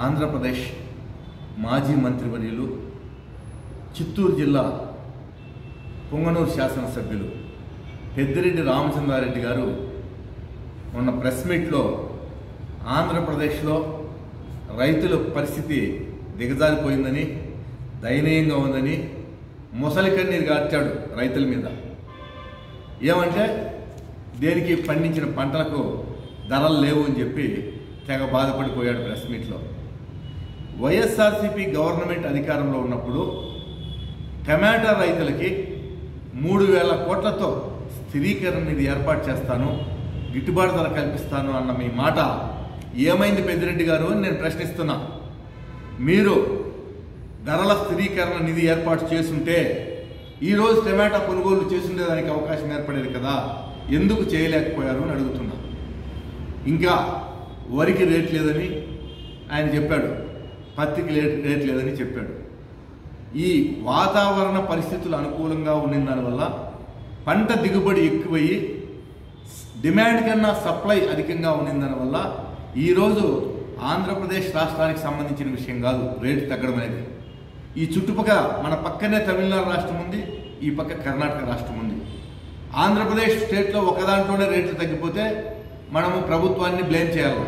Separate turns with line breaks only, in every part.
ఆంధ్రప్రదేశ్ మాజీ మంత్రివర్యులు చిత్తూరు జిల్లా పొంగనూరు శాసనసభ్యులు పెద్దిరెడ్డి రామచంద్రారెడ్డి గారు మొన్న ప్రెస్ మీట్లో ఆంధ్రప్రదేశ్లో రైతుల పరిస్థితి దిగజారిపోయిందని, దయనీయంగా ఉందని ముసలి కన్నీరు గార్చాడు రైతుల మీద. ఏమంటే దేనికి పండించిన పంటలకు ధరలు లేవు అని చెప్పి తెగ బాధపడిపోయాడు ప్రెస్ మీట్లో. వైఎస్ఆర్సీపీ గవర్నమెంట్ అధికారంలో ఉన్నప్పుడు టమాటా రైతులకి 3,000 కోట్లతో స్థిరీకరణ నిధి ఏర్పాటు చేస్తాను, గిట్టుబాటు ధర కల్పిస్తాను అన్న మీ మాట ఏమైంది పెద్దిరెడ్డి గారు అని నేను ప్రశ్నిస్తున్నా. మీరు ధరల స్థిరీకరణ నిధి ఏర్పాటు చేసుంటే ఈరోజు టమాటా కొనుగోలు చేసుండేదానికి అవకాశం ఏర్పడేది కదా, ఎందుకు చేయలేకపోయారు అని అడుగుతున్నా. ఇంకా వరికి రేట్ లేదని ఆయన చెప్పాడు, పత్తికి రేట్ లేదని చెప్పాడు. ఈ వాతావరణ పరిస్థితులు అనుకూలంగా ఉన్న దానివల్ల పంట దిగుబడి ఎక్కువయ్యి డిమాండ్ కన్నా సప్లై అధికంగా ఉన్న దానివల్ల ఈరోజు ఆంధ్రప్రదేశ్ రాష్ట్రానికి సంబంధించిన విషయం కాదు రేటు తగ్గడం అనేది. ఈ చుట్టుపక్కల మన పక్కనే తమిళనాడు రాష్ట్రం ఉంది, ఈ పక్క కర్ణాటక రాష్ట్రం ఉంది. ఆంధ్రప్రదేశ్ స్టేట్లో ఒకదాంట్లోనే రేట్లు తగ్గిపోతే మనము ప్రభుత్వాన్ని బ్లేమ్ చేయాలి.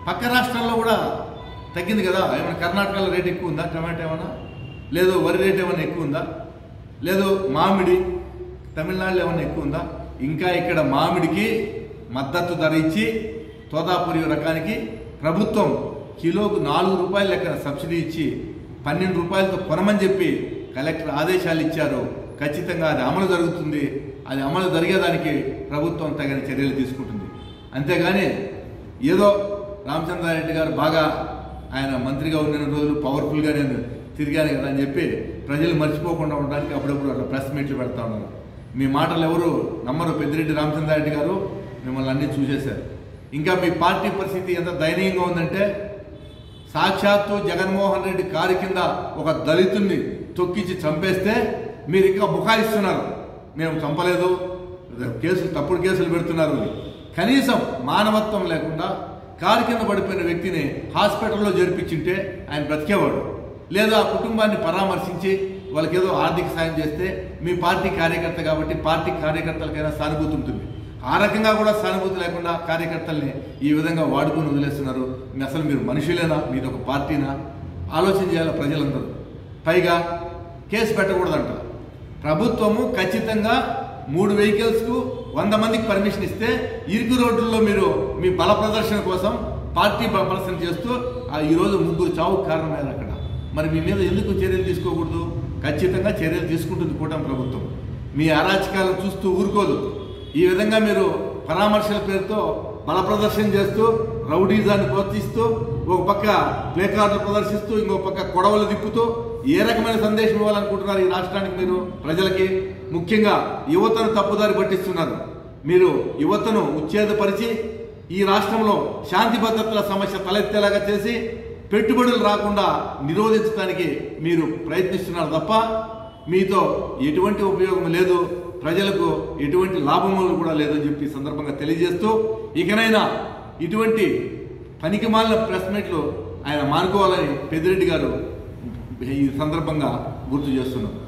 పక్క రాష్ట్రాల్లో కూడా తగ్గింది కదా. ఏమైనా కర్ణాటకలో రేట్ ఎక్కువ ఉందా టమాటా ఏమైనా? లేదు వరి రేట్ ఏమైనా ఎక్కువ ఉందా? లేదు మామిడి తమిళనాడులో ఏమైనా ఎక్కువ ఉందా? ఇంకా ఇక్కడ మామిడికి మద్దతు ధర ఇచ్చి తోతాపురి రకానికి ప్రభుత్వం కిలోకు 4 రూపాయల లెక్కన సబ్సిడీ ఇచ్చి 12 రూపాయలతో కొనమని చెప్పి కలెక్టర్ ఆదేశాలు ఇచ్చారు. ఖచ్చితంగా అది అమలు జరుగుతుంది. అది అమలు జరిగేదానికి ప్రభుత్వం తగిన చర్యలు తీసుకుంటుంది. అంతేగాని ఏదో రామచంద్రారెడ్డి గారు బాగా ఆయన మంత్రిగా ఉన్న రోజులు పవర్ఫుల్గా నేను తిరిగాను కదా అని చెప్పి ప్రజలు మర్చిపోకుండా ఉండడానికి అప్పుడప్పుడు అట్లా ప్రెస్ మీట్లు పెడతా ఉన్నారు. మీ మాటలు ఎవరు నమ్మరు. పెద్దిరెడ్డి రామచంద్రారెడ్డి గారు మిమ్మల్ని అన్నీ చూసేశారు. ఇంకా మీ పార్టీ పరిస్థితి ఎంత దయనీయంగా ఉందంటే సాక్షాత్తు జగన్మోహన్ రెడ్డి కారు కింద ఒక దళితుడిని తొక్కించి చంపేస్తే మీరు ఇంకా బుకాయిస్తున్నారు, మేము చంపలేదు, కేసులు తప్పుడు కేసులు పెడుతున్నారు. కనీసం మానవత్వం లేకుండా కారు కింద పడిపోయిన వ్యక్తిని హాస్పిటల్లో చేర్పించింటే ఆయన బ్రతికేవాడు. లేదా ఆ కుటుంబాన్ని పరామర్శించి వాళ్ళకి ఏదో ఆర్థిక సాయం చేస్తే మీ పార్టీ కార్యకర్త కాబట్టి పార్టీ కార్యకర్తలకైనా సానుభూతి ఉంటుంది. ఆ రకంగా కూడా సానుభూతి లేకుండా కార్యకర్తల్ని ఈ విధంగా వాడుకొని వదిలేస్తున్నారు. అసలు మీరు మనుషులేనా? మీది ఒక పార్టీనా? ఆలోచన చేయాలి ప్రజలందరూ. పైగా కేసు పెట్టకూడదంట. ప్రభుత్వము ఖచ్చితంగా 3 వెహికల్స్కు 100 మందికి పర్మిషన్ ఇస్తే ఇరుకు రోడ్లలో మీరు మీ బల ప్రదర్శన కోసం పార్టీ ప్రదర్శన చేస్తూ ఈరోజు 3 చావుకు కారణమయ్యారు అక్కడ. మరి మీ మీద ఎందుకు చర్యలు తీసుకోకూడదు? ఖచ్చితంగా చర్యలు తీసుకుంటుంది కూటమి ప్రభుత్వం. మీ అరాచకాలను చూస్తూ ఊరుకోదు. ఈ విధంగా మీరు పరామర్శల పేరుతో బల ప్రదర్శన చేస్తూ రౌడీజాన్ని ప్రోత్సహిస్తూ ఒక పక్క ప్లే కార్డులు ప్రదర్శిస్తూ ఇంకో పక్క కొడవలు తిప్పుతూ ఏ రకమైన సందేశం ఇవ్వాలనుకుంటున్నారు ఈ రాష్ట్రానికి? మీరు ప్రజలకి ముఖ్యంగా యువతను తప్పుదారి పట్టిస్తున్నారు. మీరు యువతను ఉచ్ఛేదపరిచి ఈ రాష్ట్రంలో శాంతి భద్రతల సమస్య తలెత్తేలాగా చేసి పెట్టుబడులు రాకుండా నిరోధించడానికి మీరు ప్రయత్నిస్తున్నారు తప్ప మీతో ఎటువంటి ఉపయోగం లేదు, ప్రజలకు ఎటువంటి లాభములు కూడా లేదని చెప్పి సందర్భంగా తెలియజేస్తూ ఇకనైనా ఇటువంటి పనికిమాలిన ప్రెస్ మీట్లు ఆయన మానుకోవాలని పెద్దిరెడ్డి గారు ఈ సందర్భంగా గుర్తు చేస్తున్నారు.